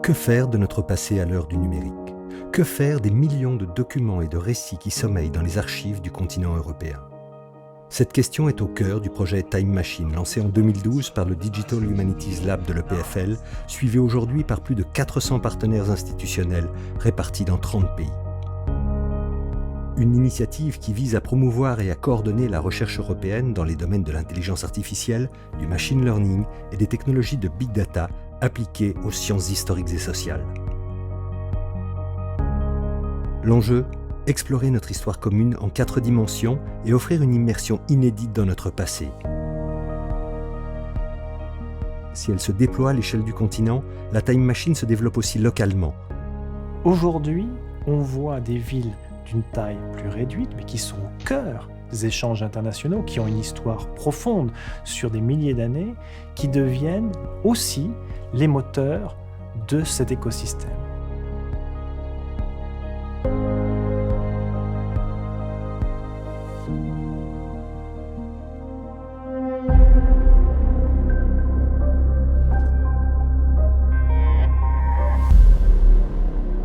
Que faire de notre passé à l'heure du numérique ? Que faire des millions de documents et de récits qui sommeillent dans les archives du continent européen ? Cette question est au cœur du projet Time Machine, lancé en 2012 par le Digital Humanities Lab de l'EPFL, suivi aujourd'hui par plus de 400 partenaires institutionnels répartis dans 30 pays. Une initiative qui vise à promouvoir et à coordonner la recherche européenne dans les domaines de l'intelligence artificielle, du machine learning et des technologies de big data appliquées aux sciences historiques et sociales. L'enjeu ? Explorer notre histoire commune en 4 dimensions et offrir une immersion inédite dans notre passé. Si elle se déploie à l'échelle du continent, la Time Machine se développe aussi localement. Aujourd'hui, on voit des villes d'une taille plus réduite, mais qui sont au cœur des échanges internationaux, qui ont une histoire profonde sur des milliers d'années, qui deviennent aussi les moteurs de cet écosystème.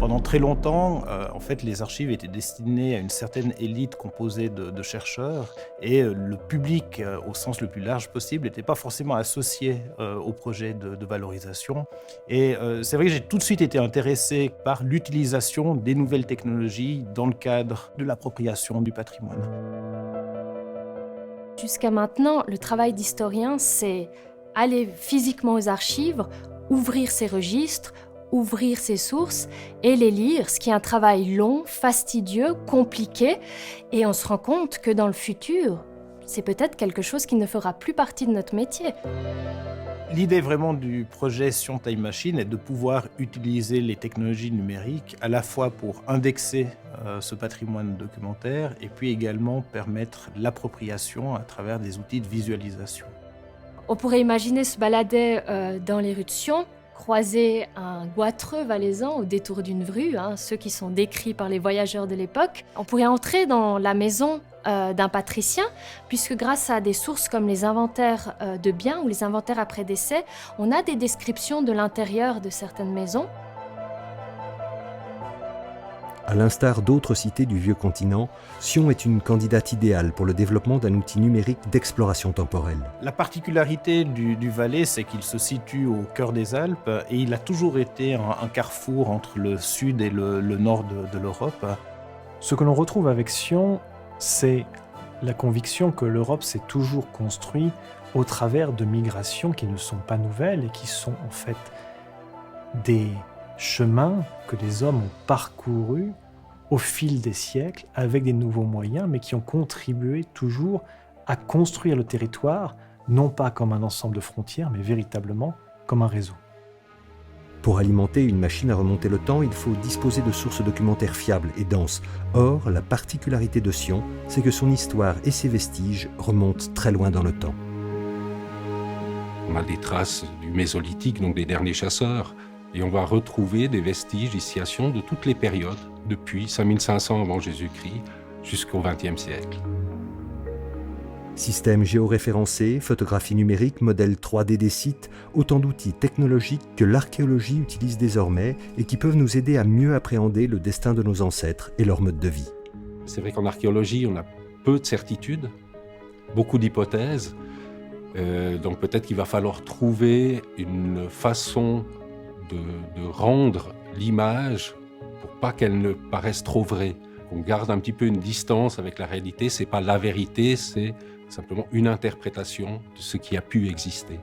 Pendant très longtemps, en fait, les archives étaient destinées à une certaine élite composée de chercheurs et le public, au sens le plus large possible, n'était pas forcément associé au projet de valorisation. Et c'est vrai que j'ai tout de suite été intéressé par l'utilisation des nouvelles technologies dans le cadre de l'appropriation du patrimoine. Jusqu'à maintenant, le travail d'historien, c'est aller physiquement aux archives, ouvrir ces registres, ouvrir ses sources et les lire, ce qui est un travail long, fastidieux, compliqué. Et on se rend compte que dans le futur, c'est peut-être quelque chose qui ne fera plus partie de notre métier. L'idée vraiment du projet Sion Time Machine est de pouvoir utiliser les technologies numériques à la fois pour indexer ce patrimoine documentaire et puis également permettre l'appropriation à travers des outils de visualisation. On pourrait imaginer se balader dans les rues de Sion, croiser un goitreux valaisan au détour d'une rue, ceux qui sont décrits par les voyageurs de l'époque. On pourrait entrer dans la maison d'un patricien, puisque grâce à des sources comme les inventaires de biens ou les inventaires après décès, on a des descriptions de l'intérieur de certaines maisons. À l'instar d'autres cités du vieux continent, Sion est une candidate idéale pour le développement d'un outil numérique d'exploration temporelle. La particularité du Valais, c'est qu'il se situe au cœur des Alpes et il a toujours été un carrefour entre le sud et le nord de l'Europe. Ce que l'on retrouve avec Sion, c'est la conviction que l'Europe s'est toujours construite au travers de migrations qui ne sont pas nouvelles et qui sont en fait des chemins que les hommes ont parcourus au fil des siècles avec des nouveaux moyens, mais qui ont contribué toujours à construire le territoire, non pas comme un ensemble de frontières, mais véritablement comme un réseau. Pour alimenter une machine à remonter le temps, il faut disposer de sources documentaires fiables et denses. Or, la particularité de Sion, c'est que son histoire et ses vestiges remontent très loin dans le temps. On a des traces du Mésolithique, donc des derniers chasseurs, et on va retrouver des vestiges ici à Sion de toutes les périodes, depuis 5500 avant Jésus-Christ jusqu'au XXe siècle. Systèmes géoréférencés, photographie numérique, modèles 3D des sites, autant d'outils technologiques que l'archéologie utilise désormais et qui peuvent nous aider à mieux appréhender le destin de nos ancêtres et leur mode de vie. C'est vrai qu'en archéologie, on a peu de certitudes, beaucoup d'hypothèses, donc peut-être qu'il va falloir trouver une façon de rendre l'image pour pas qu'elle ne paraisse trop vraie. On garde un petit peu une distance avec la réalité, c'est pas la vérité, c'est simplement une interprétation de ce qui a pu exister.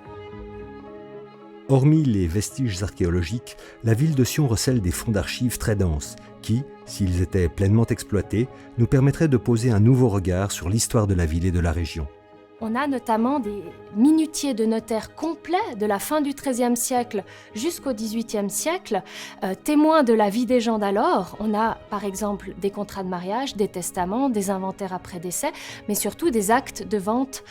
Hormis les vestiges archéologiques, la ville de Sion recèle des fonds d'archives très denses qui, s'ils étaient pleinement exploités, nous permettraient de poser un nouveau regard sur l'histoire de la ville et de la région. On a notamment des minutiers de notaires complets de la fin du XIIIe siècle jusqu'au XVIIIe siècle, témoins de la vie des gens d'alors. On a par exemple des contrats de mariage, des testaments, des inventaires après décès, mais surtout des actes de vente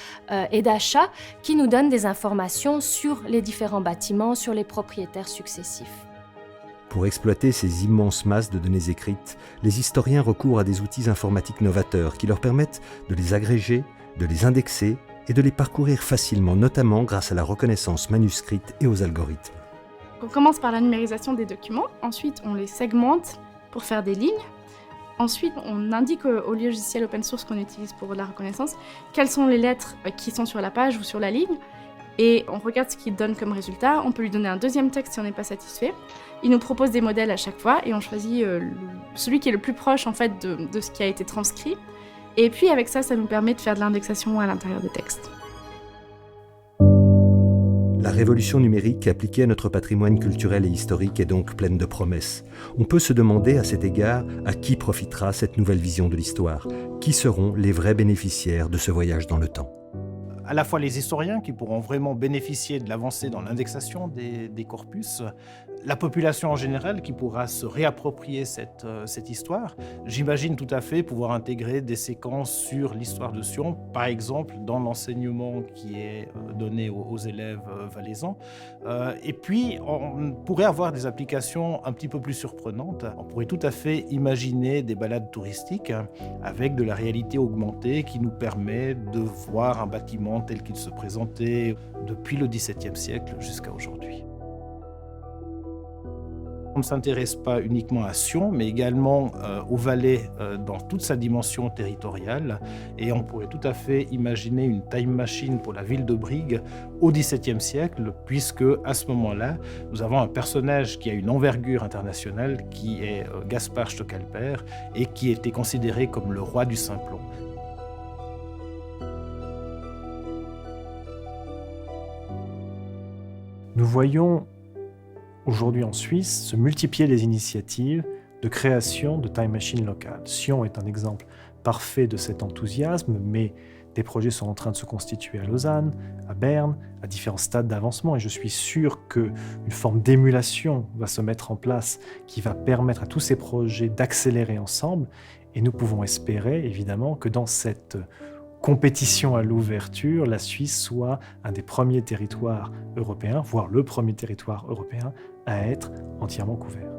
et d'achat qui nous donnent des informations sur les différents bâtiments, sur les propriétaires successifs. Pour exploiter ces immenses masses de données écrites, les historiens recourent à des outils informatiques novateurs qui leur permettent de les agréger, de les indexer et de les parcourir facilement, notamment grâce à la reconnaissance manuscrite et aux algorithmes. On commence par la numérisation des documents, ensuite on les segmente pour faire des lignes. Ensuite, on indique au logiciel open source qu'on utilise pour la reconnaissance quelles sont les lettres qui sont sur la page ou sur la ligne. Et on regarde ce qu'il donne comme résultat. On peut lui donner un deuxième texte si on n'est pas satisfait. Il nous propose des modèles à chaque fois et on choisit celui qui est le plus proche en fait, de ce qui a été transcrit. Et puis avec ça, ça nous permet de faire de l'indexation à l'intérieur des textes. La révolution numérique appliquée à notre patrimoine culturel et historique est donc pleine de promesses. On peut se demander à cet égard à qui profitera cette nouvelle vision de l'histoire. Qui seront les vrais bénéficiaires de ce voyage dans le temps ? À la fois les historiens qui pourront vraiment bénéficier de l'avancée dans l'indexation des corpus, la population en général qui pourra se réapproprier cette histoire. J'imagine tout à fait pouvoir intégrer des séquences sur l'histoire de Sion, par exemple dans l'enseignement qui est donné aux élèves valaisans. Et puis, on pourrait avoir des applications un petit peu plus surprenantes. On pourrait tout à fait imaginer des balades touristiques avec de la réalité augmentée qui nous permet de voir un bâtiment tel qu'il se présentait depuis le XVIIe siècle jusqu'à aujourd'hui. On ne s'intéresse pas uniquement à Sion, mais également au Valais dans toute sa dimension territoriale. Et on pourrait tout à fait imaginer une time machine pour la ville de Brigue au XVIIe siècle, puisque à ce moment-là, nous avons un personnage qui a une envergure internationale, qui est Gaspard Stockalper, et qui était considéré comme le roi du Simplon. Nous voyons aujourd'hui en Suisse se multiplier les initiatives de création de time machines locales. Sion est un exemple parfait de cet enthousiasme, mais des projets sont en train de se constituer à Lausanne, à Berne, à différents stades d'avancement, et je suis sûr qu'une forme d'émulation va se mettre en place qui va permettre à tous ces projets d'accélérer ensemble, et nous pouvons espérer évidemment que dans cette compétition à l'ouverture, la Suisse soit un des premiers territoires européens, voire le premier territoire européen à être entièrement couvert.